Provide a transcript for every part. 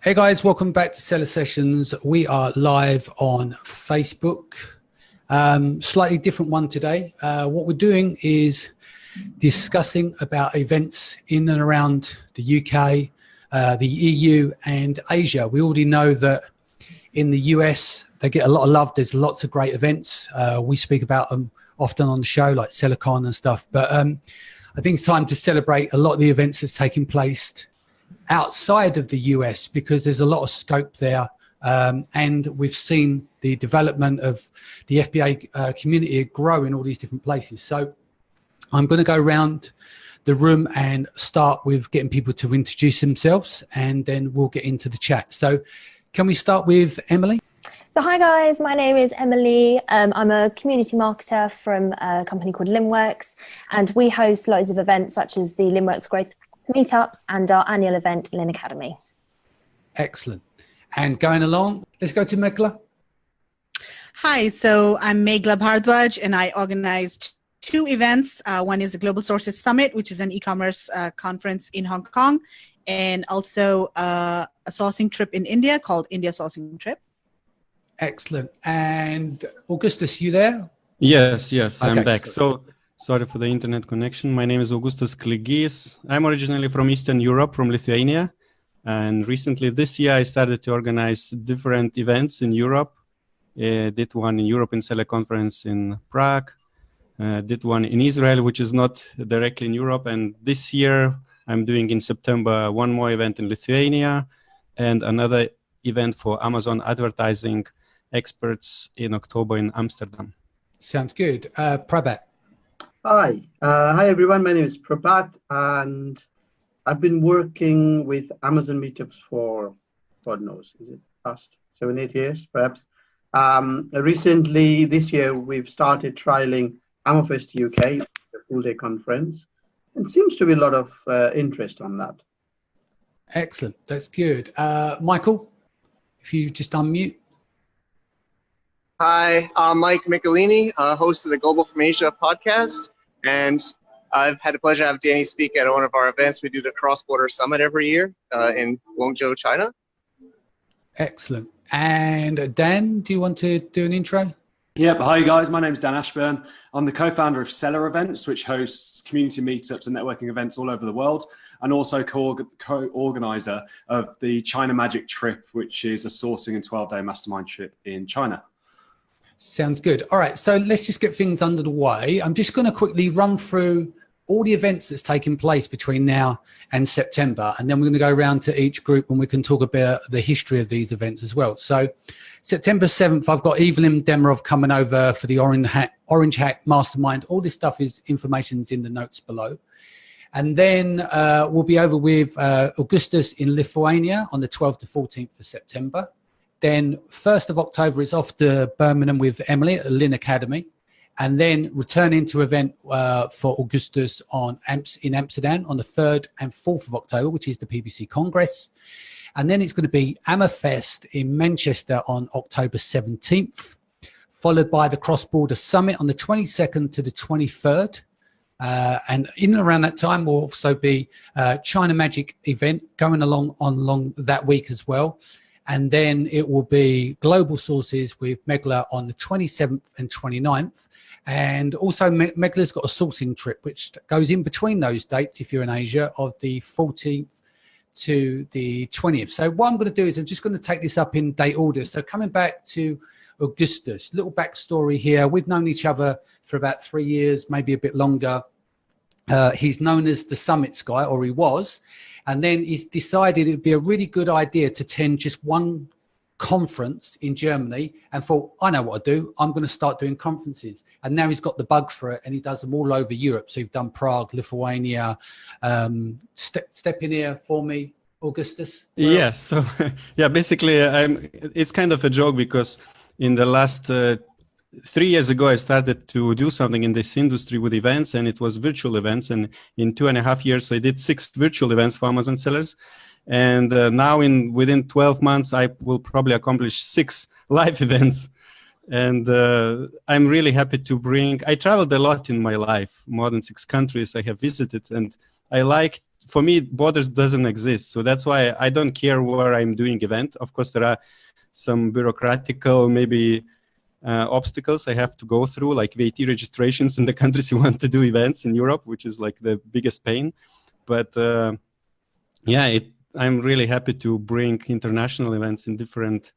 Hey guys, welcome back to Seller Sessions. We are live on Facebook. Slightly different one today. What we're doing is discussing about events in and around the UK, the EU and Asia. We already know that in the US, they get a lot of love. There's lots of great events. We speak about them often on the show, like SellerCon and stuff. But I think it's time to celebrate a lot of the events that's taking place outside of the US, because there's a lot of scope there. And we've seen the development of the FBA community grow in all these different places. So I'm going to go around the room and start with getting people to introduce themselves, and then we'll get into the chat. So can we start with Emily? So hi guys, my name is Emily. I'm a community marketer from a company called Limworks, and we host loads of events such as the Limworks Growth Meetups and our annual event, Lin Academy. Excellent. And going along, let's go to Megla. Hi, so I'm Megla Bhardwaj, and I organized two events. One is the Global Sources Summit, which is an e-commerce conference in Hong Kong, and also a sourcing trip in India called India Sourcing Trip. Excellent. And Augustus, you there? Yes, okay, I'm back. So sorry for the internet connection. My name is Augustus Kligis. I'm originally from Eastern Europe, from Lithuania. And recently this year, I started to organize different events in Europe. Did one in European Seller Conference in Prague. Did one in Israel, which is not directly in Europe. And this year, I'm doing in September one more event in Lithuania and another event for Amazon advertising experts in October in Amsterdam. Sounds good. Prabhat. Hi. Hi, everyone. My name is Prabhat, and I've been working with Amazon Meetups for, God knows, is it past 7-8 years, perhaps? Recently, this year, we've started trialing AmoFest UK, the full-day conference, and seems to be a lot of interest on that. Excellent. That's good. Michael, if you just unmute. Hi, I'm Mike Michelini, host of the Global from Asia podcast, and I've had the pleasure to have Danny speak at one of our events. We do the Cross Border Summit every year in Guangzhou, China. Excellent. And Dan, do you want to do an intro? Yep. Hi guys, my name is Dan Ashburn. I'm the co-founder of Seller Events, which hosts community meetups and networking events all over the world, and also co-organizer of the China Magic Trip, which is a sourcing and 12-day mastermind trip in China. Sounds good. All right, so let's just get things under the way. I'm just going to quickly run through all the events that's taking place between now and September, and then we're going to go around to each group and we can talk about the history of these events as well. So September 7th, I've got Evelyn Demirov coming over for the Orange Hat Mastermind. All this stuff is information's in the notes below. And then we'll be over with Augustus in Lithuania on the 12th to 14th of September. Then 1st of October is off to Birmingham with Emily at the Lin Academy. And then returning to event for Augustus in Amsterdam on the 3rd and 4th of October, which is the PPC Congress. And then it's going to be AmoFest in Manchester on October 17th, followed by the Cross Border Summit on the 22nd to the 23rd. And in and around that time will also be China Magic event going along that week as well. And then it will be Global Sources with Megla on the 27th and 29th. And also Megla's got a sourcing trip, which goes in between those dates, if you're in Asia, of the 14th to the 20th. So what I'm going to do is I'm just going to take this up in date order. So coming back to Augustus, little backstory here. We've known each other for about 3 years, maybe a bit longer. He's known as the Summits guy, or he was. And then he's decided it'd be a really good idea to attend just one conference in Germany, and thought, I know what I do. I'm going to start doing conferences. And now he's got the bug for it, and he does them all over Europe. So he's done Prague, Lithuania. Step in here for me, Augustus. Yes. Yeah, so yeah, basically, it's kind of a joke, because in the last 3 years ago, I started to do something in this industry with events, and it was virtual events. And in 2.5 years, I did 6 virtual events for Amazon sellers. And now within 12 months, I will probably accomplish 6 live events. And I'm really happy to I traveled a lot in my life, more than 6 countries I have visited. And I like for me, borders doesn't exist. So that's why I don't care where I'm doing event. Of course, there are some bureaucratical, maybe obstacles I have to go through, like VAT registrations in the countries you want to do events in Europe, which is like the biggest pain. But I'm really happy to bring international events in different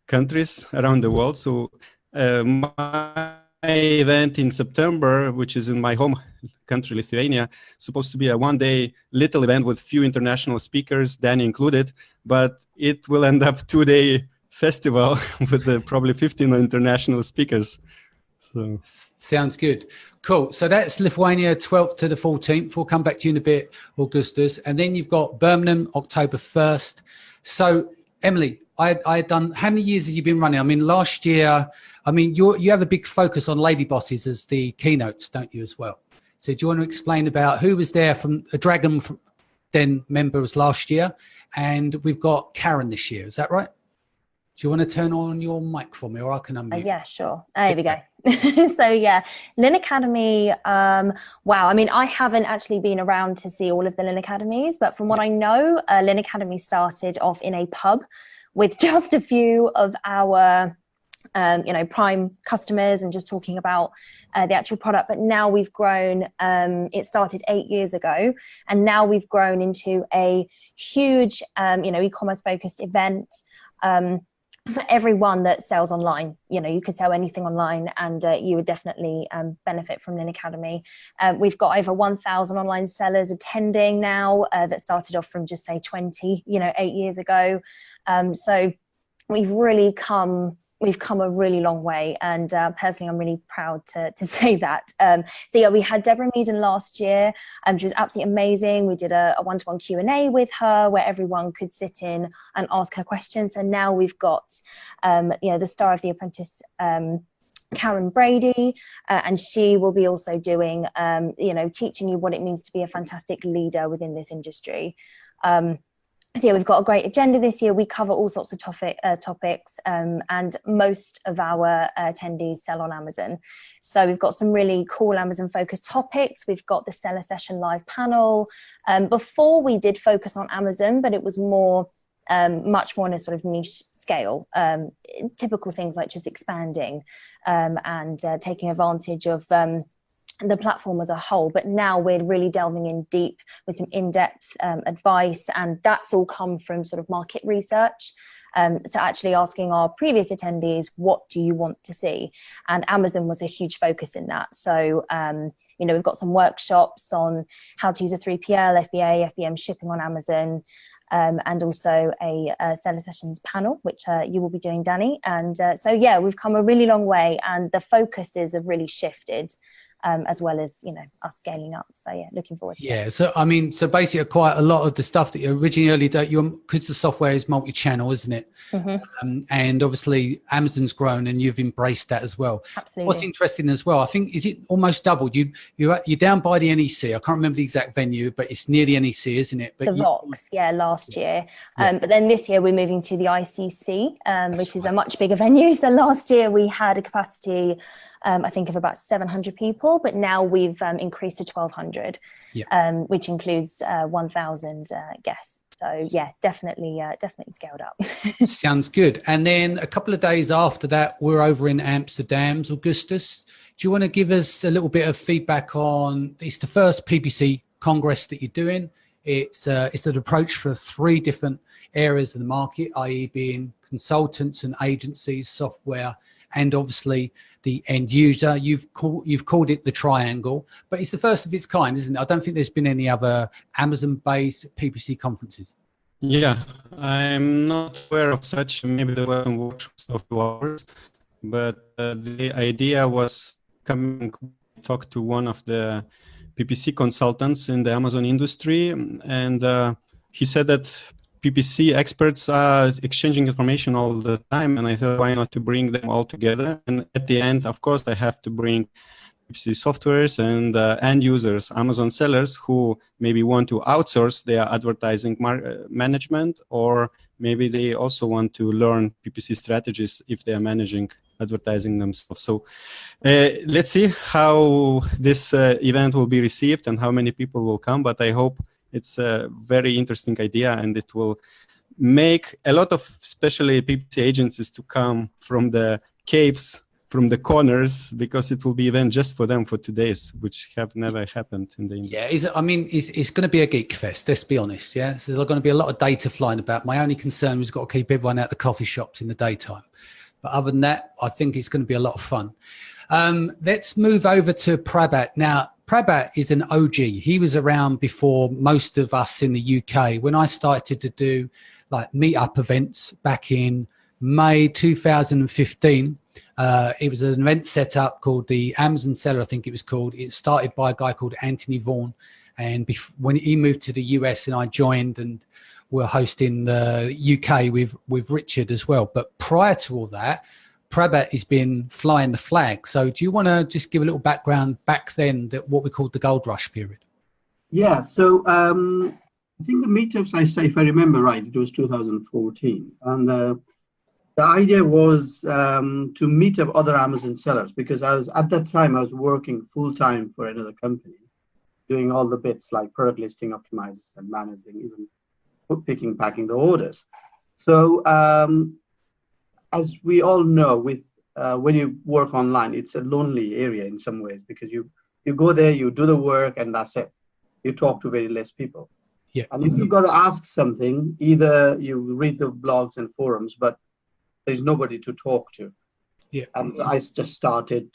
countries around the world. So my event in September, which is in my home country, Lithuania, supposed to be a one-day little event with few international speakers, Danny included, but it will end up 2-day festival with probably 15 international speakers. So sounds good. Cool. So that's Lithuania, 12th to the 14th. We'll come back to you in a bit, Augustus. And then you've got Birmingham, October 1st. So Emily, I done, how many years have you been running? I mean, last year, I mean, you have a big focus on lady bosses as the keynotes, don't you, as well? So do you want to explain about who was there from a Dragon Den member was last year, and we've got Karen this year. Is that right? Do you want to turn on your mic for me, or I can unmute? Yeah, sure. There we go. So yeah, Lynn Academy, wow. I mean, I haven't actually been around to see all of the Lynn Academies, but from what I know, Lynn Academy started off in a pub with just a few of our prime customers and just talking about the actual product. But now we've grown, it started 8 years ago, and now we've grown into a huge, e-commerce focused event for everyone that sells online. You could sell anything online, and you would definitely benefit from Lynn Academy. We've got over 1,000 online sellers attending now, that started off from just say 20, 8 years ago. So we've come a really long way, and personally I'm really proud to say that. So yeah, we had Deborah Meaden last year, she was absolutely amazing. We did a one-to-one Q&A with her where everyone could sit in and ask her questions, and now we've got the star of The Apprentice, Karen Brady, and she will be also doing teaching you what it means to be a fantastic leader within this industry. So yeah, we've got a great agenda this year. We cover all sorts of topics, and most of our attendees sell on Amazon. So we've got some really cool Amazon focused topics. We've got the Seller Session live panel. Before we did focus on Amazon, but it was much more on a sort of niche scale. Typical things like just expanding and taking advantage of the platform as a whole. But now we're really delving in deep with some in-depth advice, and that's all come from sort of market research. So actually asking our previous attendees, what do you want to see? And Amazon was a huge focus in that. So, we've got some workshops on how to use a 3PL, FBA, FBM shipping on Amazon, and also a Seller Sessions panel, which you will be doing, Danny. And so, yeah, we've come a really long way, and the focuses have really shifted. As well as us scaling up. So yeah, looking forward to it. So I mean, so basically quite a lot of the stuff that you originally did, because the software is multi-channel, isn't it? Mm-hmm. And obviously Amazon's grown, and you've embraced that as well. Absolutely. What's interesting as well, I think, is it almost doubled? You're down by the NEC. I can't remember the exact venue, but it's near the NEC, isn't it? But the Vox, last year. But then this year we're moving to the ICC, which is a much bigger venue. So last year we had a capacity, I think, of about 700 people, but now we've increased to 1,200, which includes 1,000 guests. So yeah, definitely scaled up. Sounds good. And then a couple of days after that, we're over in Amsterdam. Augustus, do you want to give us a little bit of feedback on? It's the first PPC Congress that you're doing. It's an approach for 3 different areas of the market, i.e. being consultants and agencies, software, and obviously the end user. You've called it the triangle, but it's the first of its kind, isn't it? I don't think there's been any other Amazon-based PPC conferences. Yeah, I'm not aware of such. Maybe there were some workshops of 2 hours, but the idea was coming to talk to one of the PPC consultants in the Amazon industry, and he said that PPC experts are exchanging information all the time, and I thought, why not to bring them all together? And at the end, of course, I have to bring PPC softwares and end users, Amazon sellers who maybe want to outsource their advertising management, or maybe they also want to learn PPC strategies if they are managing advertising themselves. So let's see how this event will be received and how many people will come, but I hope It's a very interesting idea, and it will make a lot of, especially PPC agencies, to come from the caves, from the corners, because it will be event just for them for 2 days, which have never happened in the industry. Yeah, it's going to be a geek fest, let's be honest. Yeah, so there's going to be a lot of data flying about. My only concern is we've got to keep everyone out the coffee shops in the daytime. But other than that, I think it's going to be a lot of fun. Let's move over to Prabhat. Now, Prabhat is an OG. He was around before most of us in the UK. When I started to do like meetup events back in May 2015, it was an event set up called the Amazon Seller, I think it was called. It started by a guy called Anthony Vaughan. And when he moved to the US and I joined, and we're hosting the UK with Richard as well. But prior to all that, Prabhat has been flying the flag. So do you want to just give a little background back then, that what we called the gold rush period? Yeah, so I think the meetups, if I remember right, it was 2014. And the idea was to meet up other Amazon sellers, because at that time I was working full time for another company, doing all the bits like product listing optimizers and managing, even picking, packing the orders. So as we all know, with when you work online, it's a lonely area in some ways, because you go there, you do the work, and that's it. You talk to very less people. Yeah. And if you've got to ask something, either you read the blogs and forums, but there's nobody to talk to. Yeah. And I just started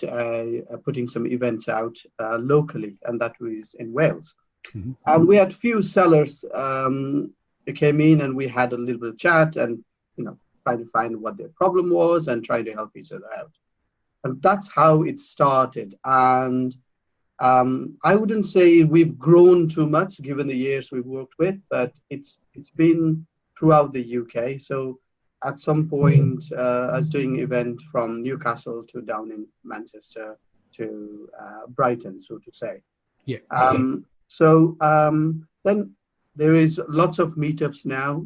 putting some events out locally, and that was in Wales. Mm-hmm. And we had few sellers who came in, and we had a little bit of chat, and trying to find what their problem was and trying to help each other out. And that's how it started. And I wouldn't say we've grown too much given the years we've worked with, but it's been throughout the UK. So at some point, I was doing an event from Newcastle to down in Manchester to Brighton, so to say. Yeah. Then there is lots of meetups now.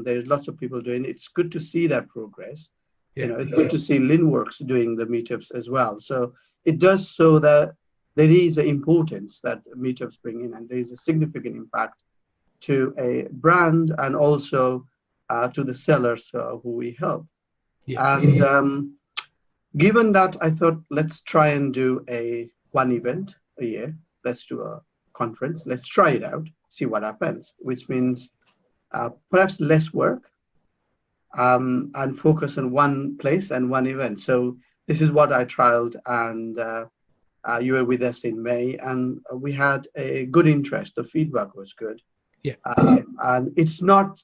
There's lots of people doing it. It's good to see that progress. Yeah. It's good to see Linworks doing the meetups as well. So it does show that there is an importance that meetups bring in, and there is a significant impact to a brand and also to the sellers who we help. Yeah. And given that, I thought, let's try and do one event a year. Let's do a conference. Let's try it out, see what happens, which means perhaps less work and focus on one place and one event. So this is what I trialed, and you were with us in May, and we had a good interest. The feedback was good. Yeah. And it's not,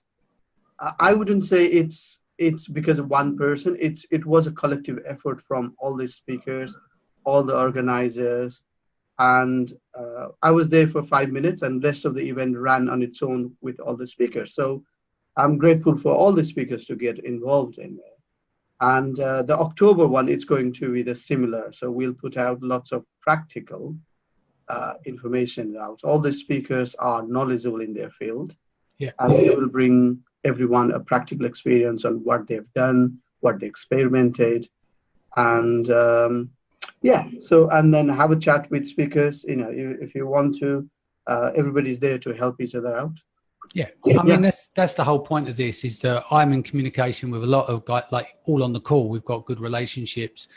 I wouldn't say it's because of one person. It was a collective effort from all the speakers, all the organizers, and I was there for 5 minutes, and the rest of the event ran on its own with all the speakers. So I'm grateful for all the speakers to get involved in there. And the October one is going to be the similar. So we'll put out lots of practical information out. All the speakers are knowledgeable in their field. Yeah. And they will bring everyone a practical experience on what they've done, what they experimented. And and then have a chat with speakers. If you want to, everybody's there to help each other out. Yeah, I mean that's the whole point of this, is that I'm in communication with a lot of guys, like all on the call. We've got good relationships,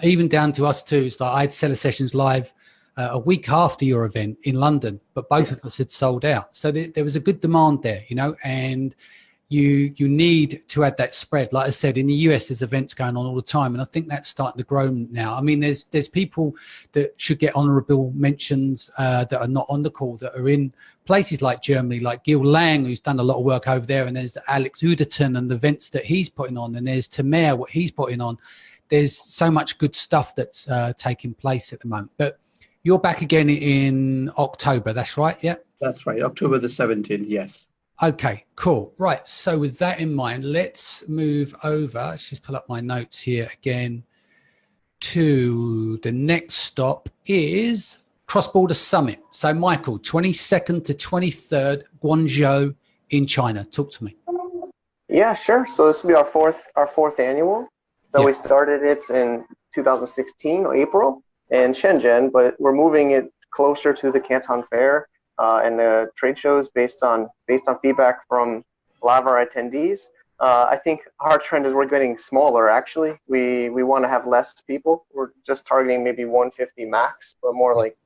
even down to us too. It's like I had seller sessions live a week after your event in London, but both of us had sold out. So there was a good demand there, and you need to add that spread. Like I said, in the US, there's events going on all the time, and I think that's starting to grow now. I mean, there's people that should get honourable mentions that are not on the call, that are in places like Germany, like Gil Lang, who's done a lot of work over there, and there's Alex Uderton and the events that he's putting on, and there's Tamer, what he's putting on. There's so much good stuff that's taking place at the moment. But you're back again in October, that's right? Yeah. That's right, October the 17th, yes. Okay, cool. Right. So with that in mind, let's move over. Let's just pull up my notes here again. To the next stop is Cross Border Summit. So Michael, 22nd to 23rd, Guangzhou in China. Talk to me. Yeah, sure. So this will be our fourth annual. So we started it in 2016, April, in Shenzhen, but we're moving it closer to the Canton Fair and the trade shows based on feedback from a lot of our attendees. I think our trend is we're getting smaller. Actually, we want to have less people. We're just targeting maybe 150 max, but more like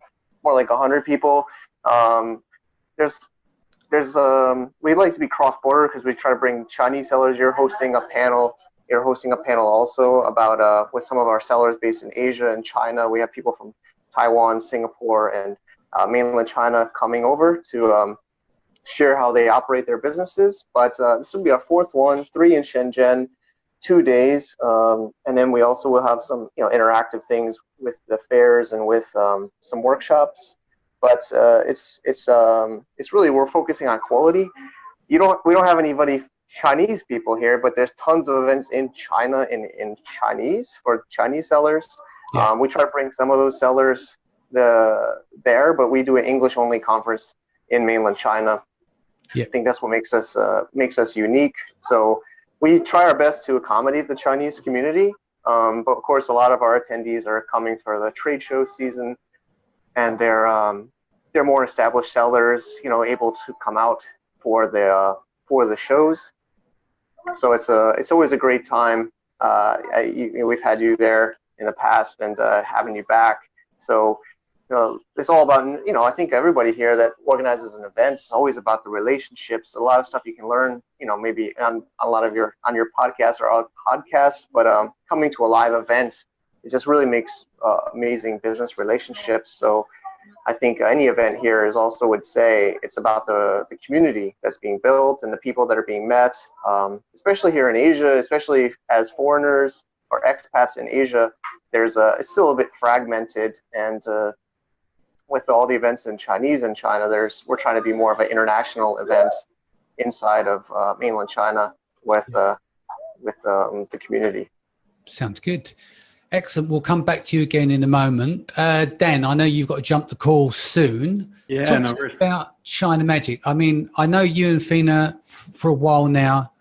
100 people. We like to be cross-border because we try to bring Chinese sellers. You're hosting a panel also about with some of our sellers based in Asia and China. We have people from Taiwan, Singapore, and mainland China coming over to share how they operate their businesses. But this will be our fourth one, 3 in Shenzhen, 2 days, and then we also will have some interactive things with the fairs and with some workshops. But it's really, we're focusing on quality. We don't have anybody Chinese people here, but there's tons of events in China in Chinese for Chinese sellers. Yeah. We try to bring some of those sellers there, but we do an English only conference in mainland China. Yeah. I think that's what makes us unique. So we try our best to accommodate the Chinese community, but of course a lot of our attendees are coming for the trade show season, and they're more established sellers, able to come out for the shows. So it's always a great time. We've had you there in the past, and having you back. So it's all about, I think everybody here that organizes an event, it's always about the relationships. A lot of stuff you can learn, maybe on your podcast or other podcasts, but coming to a live event, it just really makes amazing business relationships. So I think any event here is also would say it's about the community that's being built and the people that are being met, especially here in Asia, especially as foreigners or expats in Asia. It's still a bit fragmented, and with all the events in Chinese in China, we're trying to be more of an international event inside of mainland China with the community. Sounds good. Excellent. We'll come back to you again in a moment. Dan, I know you've got to jump the call soon. Yeah, Talk no to me worries. about China Magic. I mean, I know you and Fina for a while now.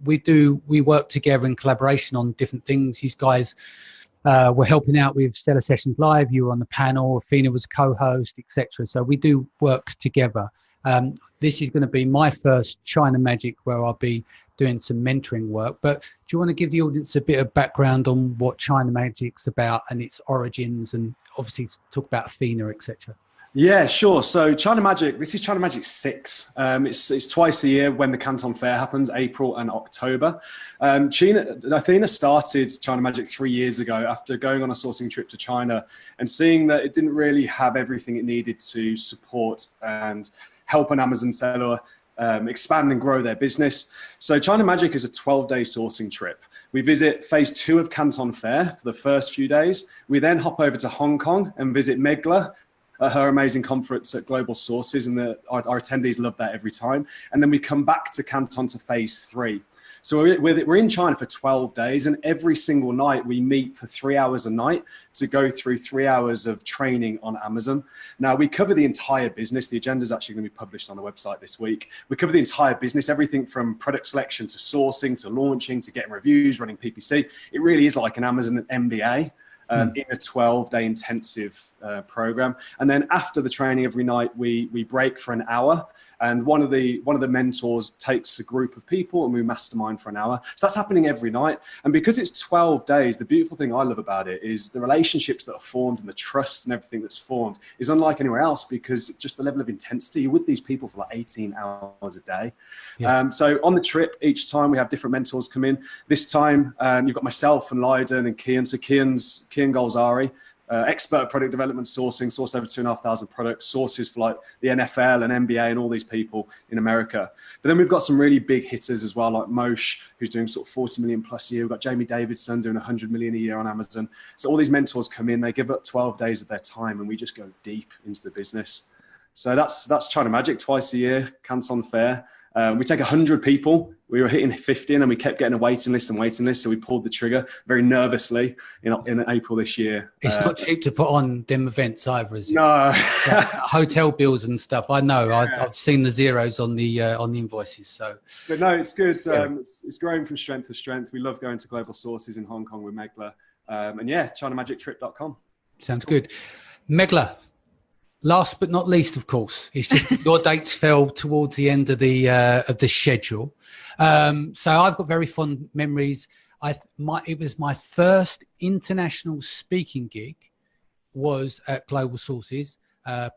We work together in collaboration on different things. You guys were helping out with Seller Sessions Live. You were on the panel. Fina was co-host, etc. So we do work together. This is going to be my first China Magic where I'll be doing some mentoring work. But do you want to give the audience a bit of background on what China Magic's about and its origins, and obviously talk about Fina, etc.? Yeah, sure. So China Magic, this is China Magic 6. It's twice a year when the Canton Fair happens, April and October. Athena started China Magic 3 years ago after going on a sourcing trip to China and seeing that it didn't really have everything it needed to support and help an Amazon seller expand and grow their business. So China Magic is a 12-day sourcing trip. We visit phase 2 of Canton Fair for the first few days. We then hop over to Hong Kong and visit Megla, her amazing conference at Global Sources, and our attendees love that every time. And then we come back to Canton to phase 3. So we're in China for 12 days, and every single night we meet for 3 hours a night to go through 3 hours of training on Amazon. Now, we cover the entire business. The agenda is actually going to be published on the website this week. We cover the entire business, everything from product selection to sourcing to launching to getting reviews, running PPC. It really is like an Amazon MBA. In a 12-day intensive program. And then after the training every night, we break for an hour, and one of the mentors takes a group of people and we mastermind for an hour. So that's happening every night. And because it's 12 days, the beautiful thing I love about it is the relationships that are formed and the trust and everything that's formed is unlike anywhere else, because just the level of intensity, you're with these people for like 18 hours a day. Yeah. So on the trip, each time we have different mentors come in. This time you've got myself and Leiden and Kian. So Kian Golzari, expert product development sourcing, sourced over 2,500 products, sources for like the NFL and NBA and all these people in America. But then we've got some really big hitters as well, like Moshe, who's doing sort of 40 million plus a year. We've got Jamie Davidson doing 100 million a year on Amazon. So all these mentors come in, they give up 12 days of their time, and we just go deep into the business. So that's China Magic, twice a year, Canton Fair. We take 100 people. We were hitting 50, and then we kept getting a waiting list. So we pulled the trigger very nervously in April this year. It's not cheap to put on them events either, is it? No. Like hotel bills and stuff. I know. Yeah. I've seen the zeros on the invoices. So, but no, it's good. It's growing from strength to strength. We love going to Global Sources in Hong Kong with Megla, and yeah, ChinaMagicTrip.com. Sounds good. Megla, last but not least, of course, it's just that your dates fell towards the end of the schedule. So I've got very fond memories. It was my first international speaking gig was at Global Sources.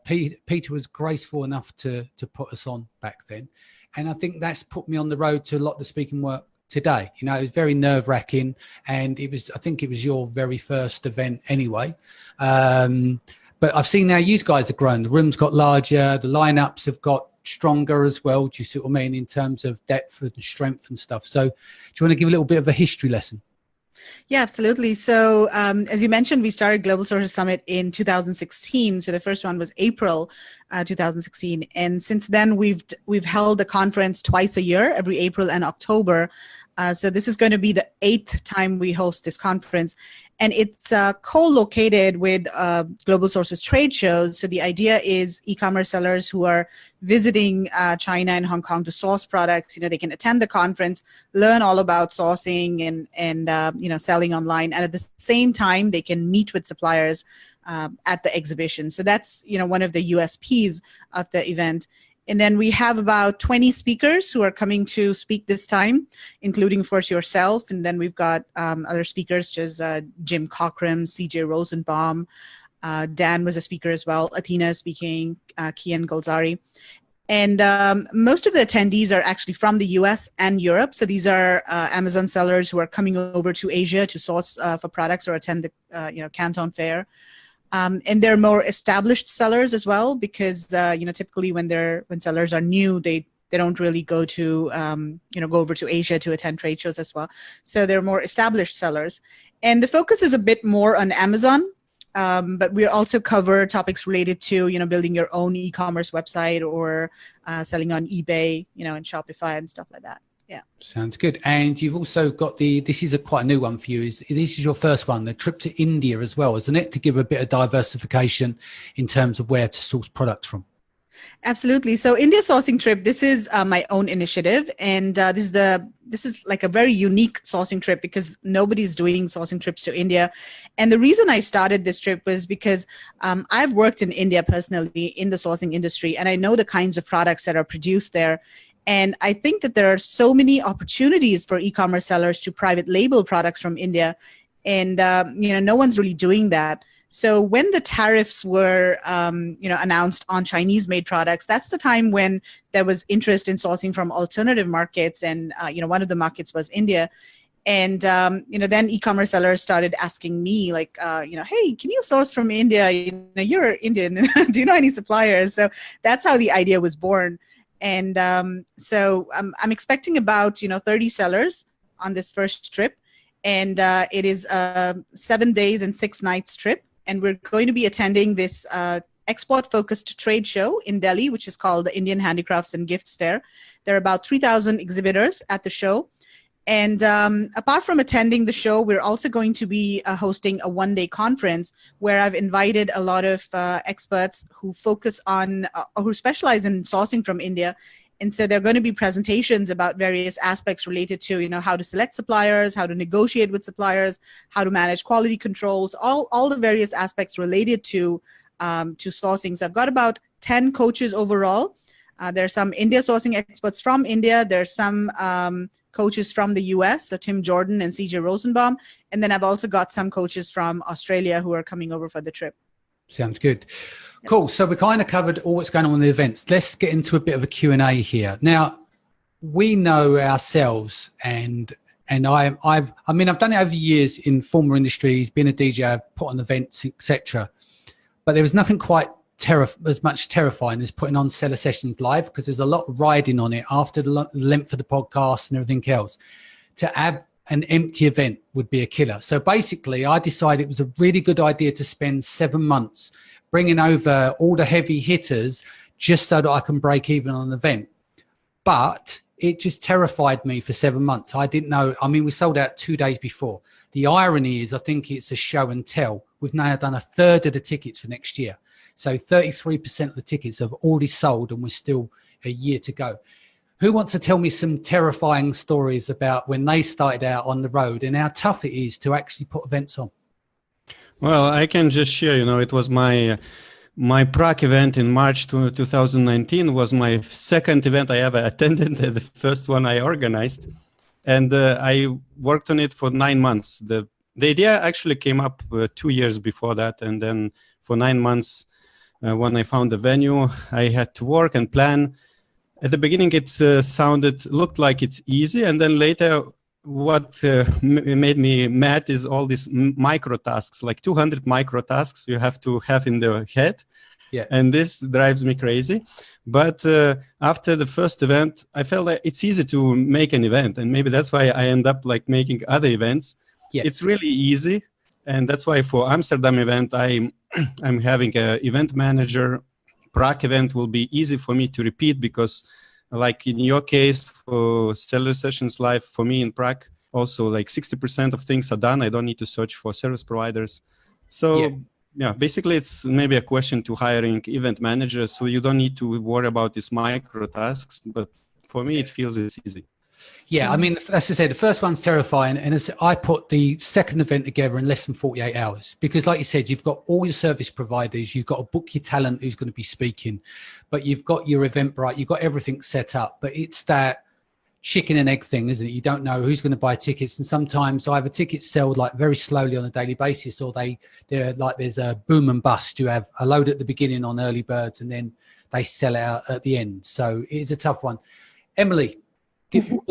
Peter was graceful enough to put us on back then. And I think that's put me on the road to a lot of the speaking work today. You know, it was very nerve-wracking, and I think it was your very first event anyway. But I've seen now you guys have grown. The room's got larger, the lineups have got stronger as well. Do you see what I mean in terms of depth and strength and stuff? So do you want to give a little bit of a history lesson? Yeah, absolutely. So as you mentioned, we started Global Sources Summit in 2016. So the first one was April 2016. And since then, we've held a conference twice a year, every April and October. So this is going to be the 8th time we host this conference. And it's co-located with Global Sources trade shows. So the idea is e-commerce sellers who are visiting China and Hong Kong to source products, they can attend the conference, learn all about sourcing and selling online. And at the same time, they can meet with suppliers at the exhibition. So that's, one of the USPs of the event. And then we have about 20 speakers who are coming to speak this time, including, of course, yourself. And then we've got other speakers, just Jim Cockram, CJ Rosenbaum. Dan was a speaker as well. Athena is speaking, Kian Golzari. And most of the attendees are actually from the US and Europe. So these are Amazon sellers who are coming over to Asia to source for products or attend the Canton Fair. And they're more established sellers as well, because typically when sellers are new, they don't really go to go over to Asia to attend trade shows as well. So they're more established sellers, and the focus is a bit more on Amazon. But we also cover topics related to building your own e-commerce website or selling on eBay, and Shopify and stuff like that. Yeah. Sounds good. And you've also got this is quite a new one for you. This is your first one, the trip to India as well, isn't it? To give a bit of diversification in terms of where to source products from. Absolutely. So India sourcing trip, this is my own initiative. And this is like a very unique sourcing trip because nobody's doing sourcing trips to India. And the reason I started this trip was because I've worked in India personally in the sourcing industry, and I know the kinds of products that are produced there. And I think that there are so many opportunities for e-commerce sellers to private label products from India. And, no one's really doing that. So when the tariffs were, announced on Chinese-made products, that's the time when there was interest in sourcing from alternative markets. And, one of the markets was India. And, then e-commerce sellers started asking me like, hey, can you source from India? You're Indian. Do you know any suppliers? So that's how the idea was born. And so I'm expecting about 30 sellers on this first trip, and it is a 7 days and 6 nights trip. And we're going to be attending this export-focused trade show in Delhi, which is called the Indian Handicrafts and Gifts Fair. There are about 3,000 exhibitors at the show. And apart from attending the show, we're also going to be hosting a one-day conference where I've invited a lot of experts who focus on or who specialize in sourcing from India. And so there are going to be presentations about various aspects related to, how to select suppliers, how to negotiate with suppliers, how to manage quality controls, all the various aspects related to sourcing. So I've got about 10 coaches overall. There are some India sourcing experts from India. There's some coaches from the US, so Tim Jordan and CJ Rosenbaum. And then I've also got some coaches from Australia who are coming over for the trip. Sounds good. Cool. So we kind of covered all what's going on in the events. Let's get into a bit of a Q&A here. Now, we know ourselves, and I've done it over the years in former industries, been a DJ, I've put on events, etc. But there was nothing quite as much terrifying as putting on seller sessions live, because there's a lot riding on it after the length of the podcast and everything else. To add an empty event would be a killer. So basically, I decided it was a really good idea to spend 7 months bringing over all the heavy hitters just so that I can break even on an event. But it just terrified me for 7 months. I didn't know. We sold out 2 days before. The irony is, I think it's a show and tell. We've now done a third of the tickets for next year. So 33% of the tickets have already sold, and we're still a year to go. Who wants to tell me some terrifying stories about when they started out on the road and how tough it is to actually put events on? Well, I can just share, it was my My Prague event in March 2019 was my second event I ever attended, the first one I organized. And I worked on it for 9 months. The idea actually came up 2 years before that. And then for 9 months, when I found the venue, I had to work and plan. At the beginning, it looked like it's easy. And then later, what made me mad is all these micro tasks, like 200 micro tasks you have to have in the head. Yeah. And this drives me crazy. But after the first event, I felt like it's easy to make an event. And maybe that's why I end up like making other events. Yeah. It's really easy. And that's why for Amsterdam event, I'm having an event manager. Prague event will be easy for me to repeat because like in your case for Stellar Sessions Live, for me in Prague, also like 60% of things are done. I don't need to search for service providers. So yeah, basically it's maybe a question to hiring event managers. So you don't need to worry about these micro tasks, but for me, it feels it's easy. Yeah, I mean, as I said, the first one's terrifying. And as I put the second event together in less than 48 hours, because like you said, you've got all your service providers, you've got to book your talent who's going to be speaking, but you've got your Eventbrite, you've got everything set up, but it's that chicken and egg thing, isn't it? You don't know who's going to buy tickets. And sometimes either tickets sell like very slowly on a daily basis, or they're like, there's a boom and bust. You have a load at the beginning on early birds and then they sell out at the end. So it is a tough one. Emily, you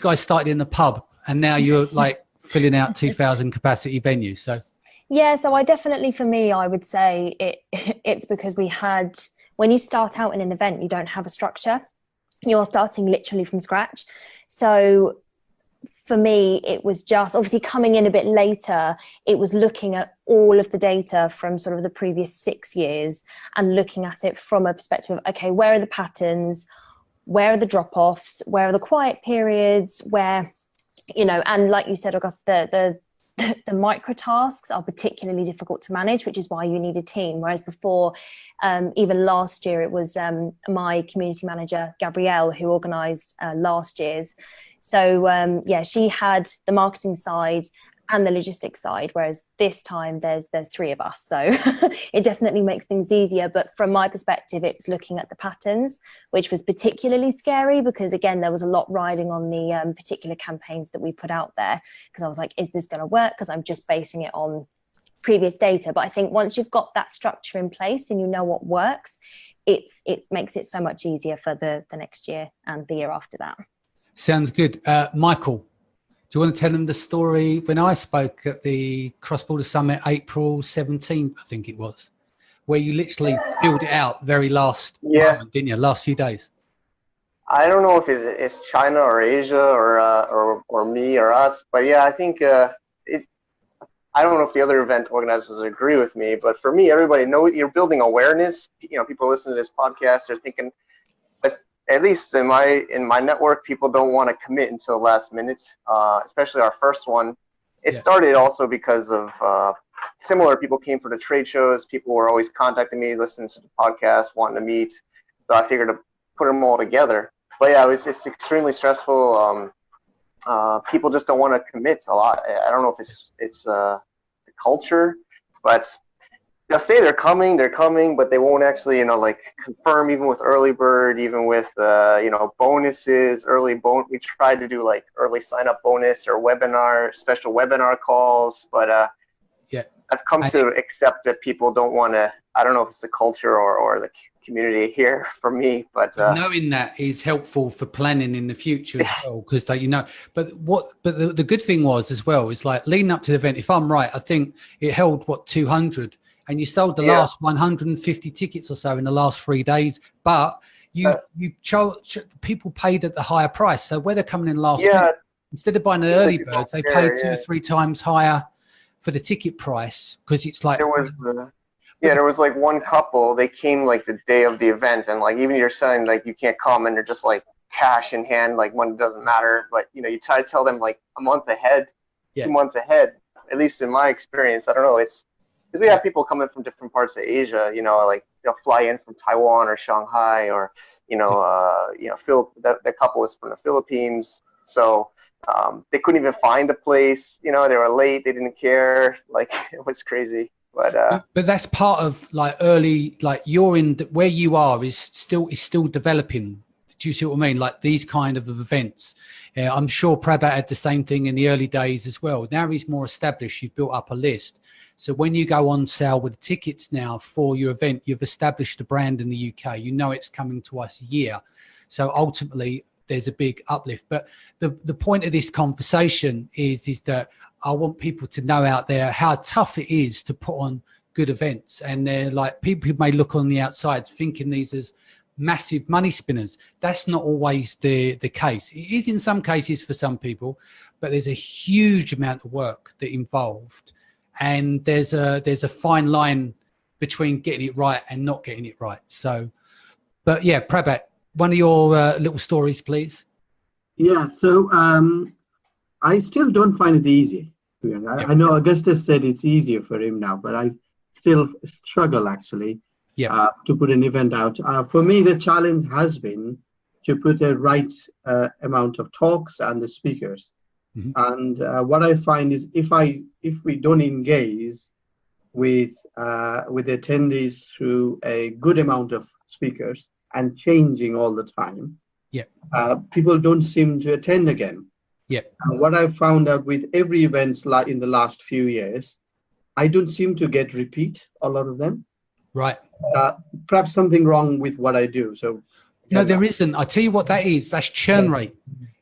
guys started in the pub and now you're like filling out 2,000 capacity venues. So so I definitely, for me, I would say it's because when you start out in an event, you don't have a structure. You're starting literally from scratch. So for me, it was just obviously coming in a bit later. It was looking at all of the data from sort of the previous 6 years and looking at it from a perspective of, okay, where are the patterns? Where are the drop-offs? Where are the quiet periods? Where, and like you said, August, the micro tasks are particularly difficult to manage, which is why you need a team. Whereas before, even last year, it was my community manager, Gabrielle, who organised last year's. So she had the marketing side and the logistics side, whereas this time there's 3 of us. So it definitely makes things easier. But from my perspective, it's looking at the patterns, which was particularly scary because, again, there was a lot riding on the particular campaigns that we put out there, because I was like, is this going to work? Because I'm just basing it on previous data. But I think once you've got that structure in place and you know what works, it makes it so much easier for the next year and the year after that. Sounds good. Michael, do you want to tell them the story when I spoke at the Cross Border Summit, April 17th, I think it was, where you literally filled it out very last moment, didn't you? Last few days. I don't know if it's China or Asia or me or us, but yeah, I think I don't know if the other event organizers agree with me, but for me, everybody knows you're building awareness. People listen to this podcast, they're thinking, at least in my network, people don't want to commit until the last minute, especially our first one. It started also because of similar people came for the trade shows. People were always contacting me, listening to the podcast, wanting to meet. So I figured to put them all together. But yeah, it's extremely stressful. People just don't want to commit a lot. I don't know if it's the culture, but they'll say they're coming, but they won't actually, confirm, even with early bird, even with, bonuses, we tried to do like early sign up bonus or special webinar calls, but I've come to accept that people don't want to, I don't know if it's the culture or the community here for me, but knowing that is helpful for planning in the future as well, because but the good thing was as well is like leading up to the event, if I'm right, I think it held 200. And you sold the last 150 tickets or so in the last 3 days, but people paid at the higher price. So where they're coming in last minute, instead of buying the early birds, they paid 2 or 3 times higher for the ticket price, because it's like there was like one couple, they came like the day of the event, and like even you're saying like you can't come, and they're just like cash in hand, like money doesn't matter, but you try to tell them like a month ahead, 2 months ahead. At least in my experience, I don't know, it's because we have people coming from different parts of Asia, like they'll fly in from Taiwan or Shanghai, or the couple was from the Philippines, so they couldn't even find a place. They were late, they didn't care, like it was crazy. But that's part of like early, like you're in where you are is still developing. Do you see what I mean? Like these kind of events. I'm sure Prabhat had the same thing in the early days as well. Now he's more established. You've built up a list. So when you go on sale with the tickets now for your event, you've established a brand in the UK. You know it's coming twice a year. So ultimately, there's a big uplift. But the point of this conversation is that I want people to know out there how tough it is to put on good events. And they're like, people who may look on the outside thinking these as massive money spinners. That's not always the case. It is in some cases for some people, but there's a huge amount of work that involved. And there's a fine line between getting it right and not getting it right. So, but yeah, Prabhat, one of your little stories, please. Yeah, so I still don't find it easy. I know Augustus said it's easier for him now, but I still struggle actually to put an event out. For me, the challenge has been to put the right amount of talks and the speakers. Mm-hmm. And what I find is if we don't engage with attendees through a good amount of speakers and changing all the time, people don't seem to attend again. What I've found out with every event like in the last few years, I don't seem to get repeat a lot of them. Right. Perhaps something wrong with what I do. So no, there isn't. I tell you what that is. That's churn rate.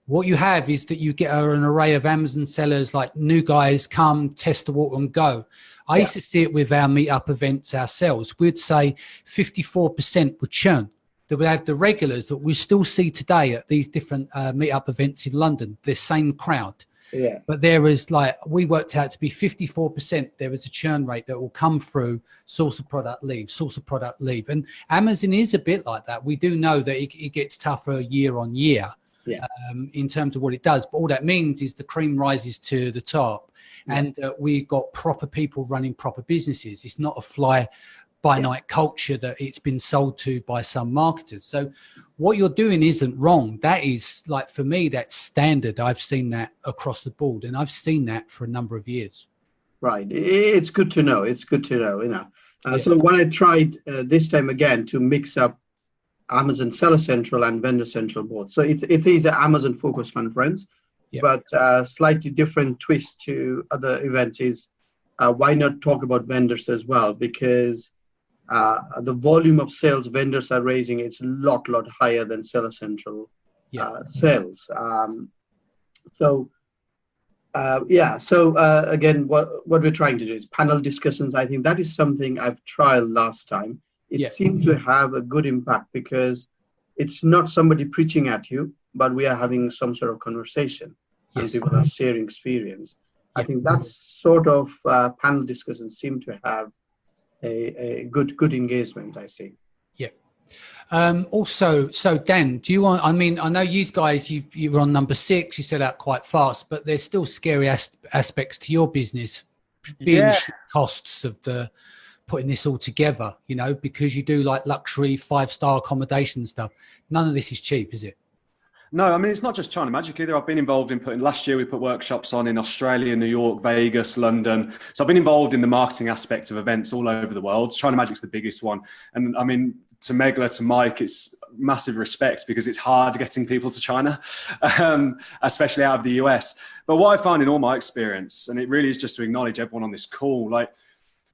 What you have is that you get an array of Amazon sellers, like new guys come, test the water and go. I used to see it with our meetup events ourselves. We'd say 54% would churn. That we have the regulars that we still see today at these different meetup events in London, the same crowd. Yeah. But there is like, we worked out to be 54%. There is a churn rate that will come through source of product leave. And Amazon is a bit like that. We do know that it gets tougher year on year in terms of what it does. But all that means is the cream rises to the top and we've got proper people running proper businesses. It's not a fly by night culture that it's been sold to by some marketers. So what you're doing isn't wrong. That is like, for me, that's standard. I've seen that across the board and I've seen that for a number of years. Right. It's good to know. It's good to know, you know. So what I tried this time again to mix up Amazon Seller Central and Vendor Central both. So it is an Amazon focus conference, but slightly different twist to other events is why not talk about vendors as well? Because the volume of sales vendors are raising, it's a lot higher than Seller Central sales. So again, what we're trying to do is panel discussions. I think that is something I've trialed last time. It seemed to have a good impact because it's not somebody preaching at you, but we are having some sort of conversation and people are sharing experience. I think that sort of panel discussions seem to have a good engagement, I see. Also, so Dan, do you want, I mean, I know you guys, you were on number 6, you set out quite fast, but there's still scary aspects to your business, being costs of putting this all together, you know, because you do like luxury 5-star accommodation stuff. None of this is cheap, is it? No, I mean, it's not just China Magic either. I've been involved in last year we put workshops on in Australia, New York, Vegas, London. So I've been involved in the marketing aspect of events all over the world. China Magic's the biggest one. And I mean, to Megla, to Mike, it's massive respect because it's hard getting people to China, especially out of the US. But what I found in all my experience, and it really is just to acknowledge everyone on this call, like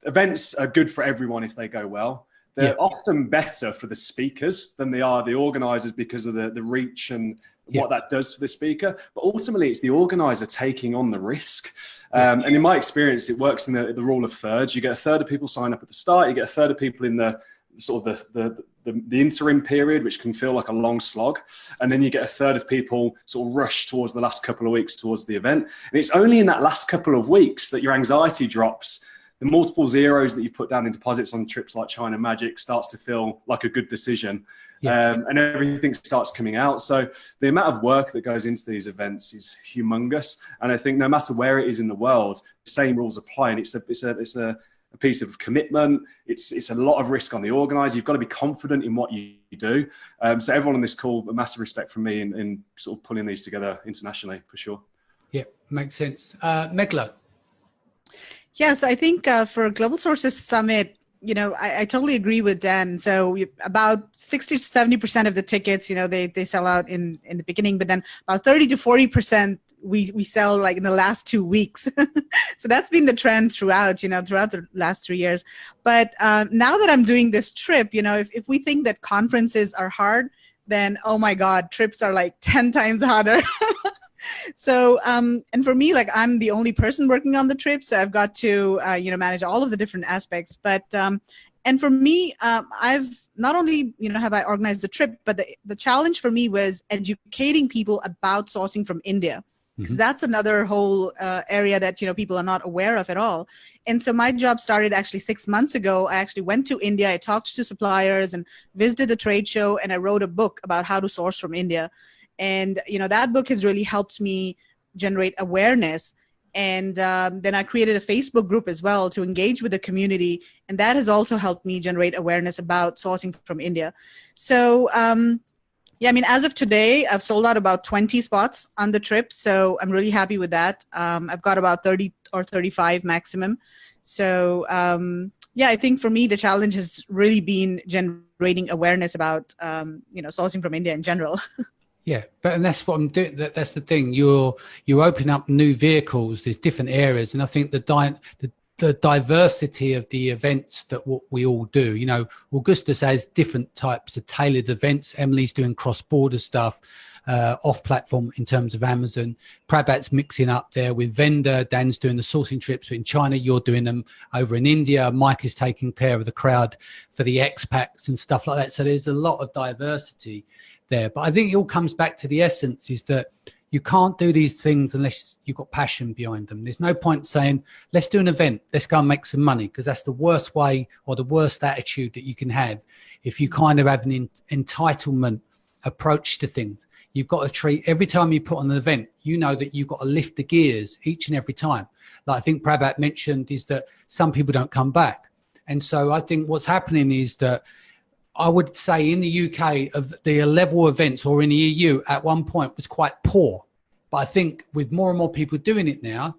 events are good for everyone if they go well. They're often better for the speakers than they are the organizers because of the reach and what that does for the speaker. But ultimately, it's the organizer taking on the risk. And in my experience, it works in the rule of thirds. You get a third of people sign up at the start. You get a third of people in the sort of the interim period, which can feel like a long slog. And then you get a third of people sort of rush towards the last couple of weeks towards the event. And it's only in that last couple of weeks that your anxiety drops. The multiple zeros that you put down in deposits on trips like China Magic starts to feel like a good decision. And everything starts coming out. So the amount of work that goes into these events is humongous. And I think no matter where it is in the world, the same rules apply. And it's a piece of commitment. It's a lot of risk on the organizer. You've got to be confident in what you do. So everyone on this call, a massive respect from me in sort of pulling these together internationally, for sure. Yeah, makes sense. Megla. Yes, I think for Global Sources Summit, I totally agree with Dan. So about 60 to 70% of the tickets, they sell out in the beginning, but then about 30 to 40% we sell like in the last 2 weeks. So that's been the trend throughout the last 3 years. But now that I'm doing this trip, if we think that conferences are hard, then oh my God, trips are like 10 times harder. So, and for me, like I'm the only person working on the trip, so I've got to, manage all of the different aspects. But, and for me, I've not only, have I organized the trip, but the challenge for me was educating people about sourcing from India. Because that's another whole area that, people are not aware of at all. And so my job started actually 6 months ago. I actually went to India, I talked to suppliers and visited the trade show, and I wrote a book about how to source from India. And, that book has really helped me generate awareness. And then I created a Facebook group as well to engage with the community. And that has also helped me generate awareness about sourcing from India. So, as of today, I've sold out about 20 spots on the trip. So I'm really happy with that. I've got about 30 or 35 maximum. So, I think for me, the challenge has really been generating awareness about, sourcing from India in general. Yeah, and that's what I'm doing. That's the thing. You open up new vehicles. There's different areas, and I think the diversity of the events that what we all do. Augustus has different types of tailored events. Emily's doing cross-border stuff, off-platform in terms of Amazon. Prabhat's mixing up there with vendor. Dan's doing the sourcing trips in China. You're doing them over in India. Mike is taking care of the crowd for the expats and stuff like that. So there's a lot of diversity there. But I think it all comes back to the essence is that you can't do these things unless you've got passion behind them. There's no point saying, let's do an event, let's go and make some money, because that's the worst way or the worst attitude that you can have if you kind of have an entitlement approach to things. You've got to treat every time you put on an event, that you've got to lift the gears each and every time. Like I think Prabhat mentioned is that some people don't come back. And so I think what's happening is that I would say in the UK of the level of events or in the EU at one point was quite poor. But I think with more and more people doing it now,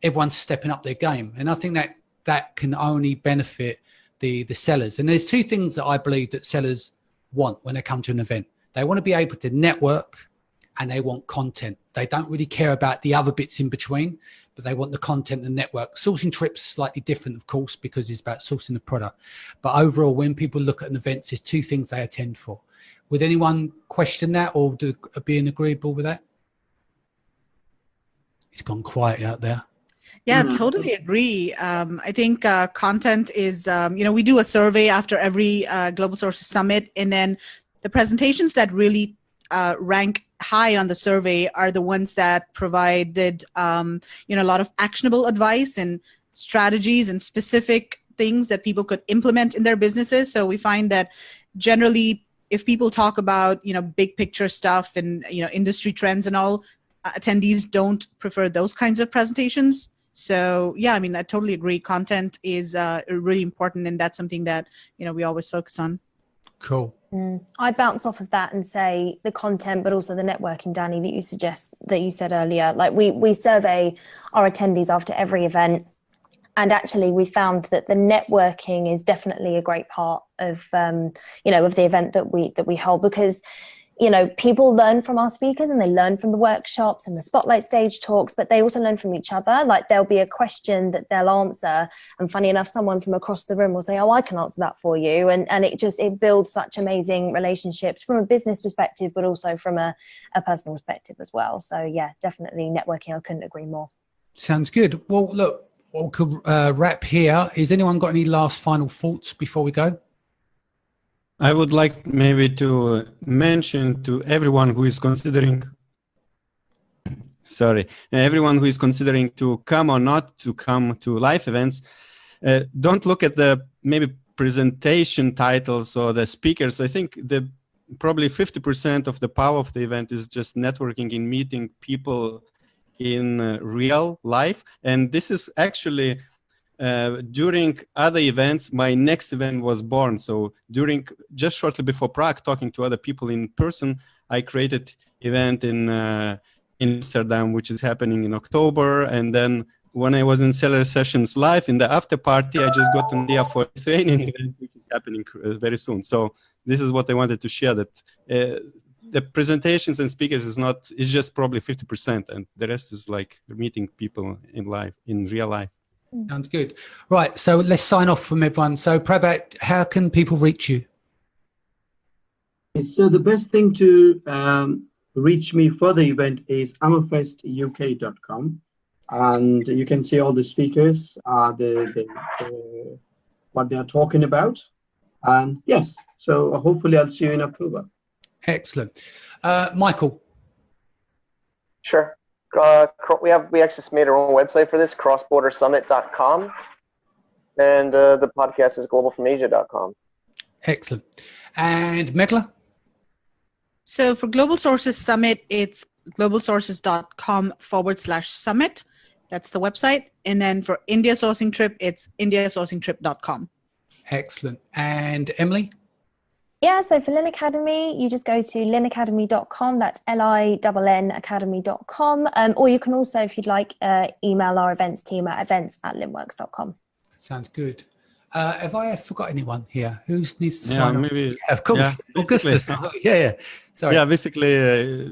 everyone's stepping up their game. And I think that can only benefit the sellers. And there's two things that I believe that sellers want when they come to an event. They want to be able to network and they want content. They don't really care about the other bits in between, but they want the content and network. Sourcing trips is slightly different, of course, because it's about sourcing the product. But overall, when people look at an event, there's two things they attend for. Would anyone question that or be agreeable with that? It's gone quiet out there. Yeah, totally agree. I think content is, we do a survey after every Global Sources Summit, and then the presentations that really rank high on the survey are the ones that provided, a lot of actionable advice and strategies and specific things that people could implement in their businesses. So we find that generally, if people talk about, big picture stuff and, industry trends and all, attendees don't prefer those kinds of presentations. So yeah, I totally agree. Content is really important, and that's something that, we always focus on. Cool. I'd bounce off of that and say the content, but also the networking, Danny, that you said earlier. Like we survey our attendees after every event, and actually we found that the networking is definitely a great part of of the event that we hold, because people learn from our speakers and they learn from the workshops and the spotlight stage talks, but they also learn from each other. Like there'll be a question that they'll answer, and funny enough, someone from across the room will say, oh, I can answer that for you. And it builds such amazing relationships from a business perspective, but also from a personal perspective as well. So yeah, definitely networking. I couldn't agree more. Sounds good. Well, look, we could wrap here. Has anyone got any last final thoughts before we go? I would like maybe to mention to everyone who is considering, to come or not to come to live events, don't look at the maybe presentation titles or the speakers. I think probably 50% of the power of the event is just networking and meeting people in real life. And this is actually during other events, my next event was born. So just shortly before Prague, talking to other people in person, I created event in Amsterdam, which is happening in October. And then when I was in Seller Sessions Live in the after party, I just got an idea for Lithuanian event, which is happening very soon. So this is what I wanted to share, that the presentations and speakers is just probably 50%, and the rest is like meeting people in real life. Sounds good. Right, so let's sign off from everyone. So Prabhat, how can people reach you? So the best thing to reach me for the event is amafestuk.com, and you can see all the speakers, what they are talking about. And yes, so hopefully I'll see you in October. Excellent. Michael. Sure. We actually just made our own website for this, crossbordersummit.com, and the podcast is globalfromasia.com. Excellent. And Megla? So for Global Sources Summit, it's globalsources.com/summit. That's the website. And then for India Sourcing Trip, it's indiasourcingtrip.com. Excellent. And Emily? Yeah, so for Lynn Academy, you just go to linacademy.com. That's LINN academy.com. Or you can also, if you'd like, email our events team at events@linworks.com. Sounds good. Have I forgot anyone here? Who needs to sign Yeah, up? maybe. Yeah, of course. Yeah, Augustus. Yeah. Sorry. Yeah, basically,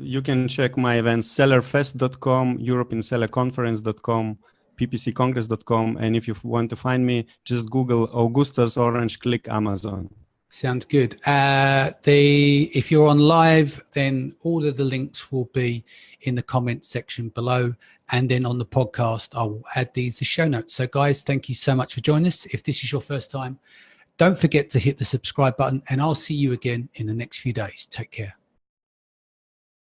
you can check my events, sellerfest.com, europeansellerconference.com, ppccongress.com. And if you want to find me, just Google Augustus Orange, click Amazon. Sounds good. If you're on live, then all of the links will be in the comment section below. And then on the podcast, I will add these as show notes. So guys, thank you so much for joining us. If this is your first time, don't forget to hit the subscribe button, and I'll see you again in the next few days. Take care.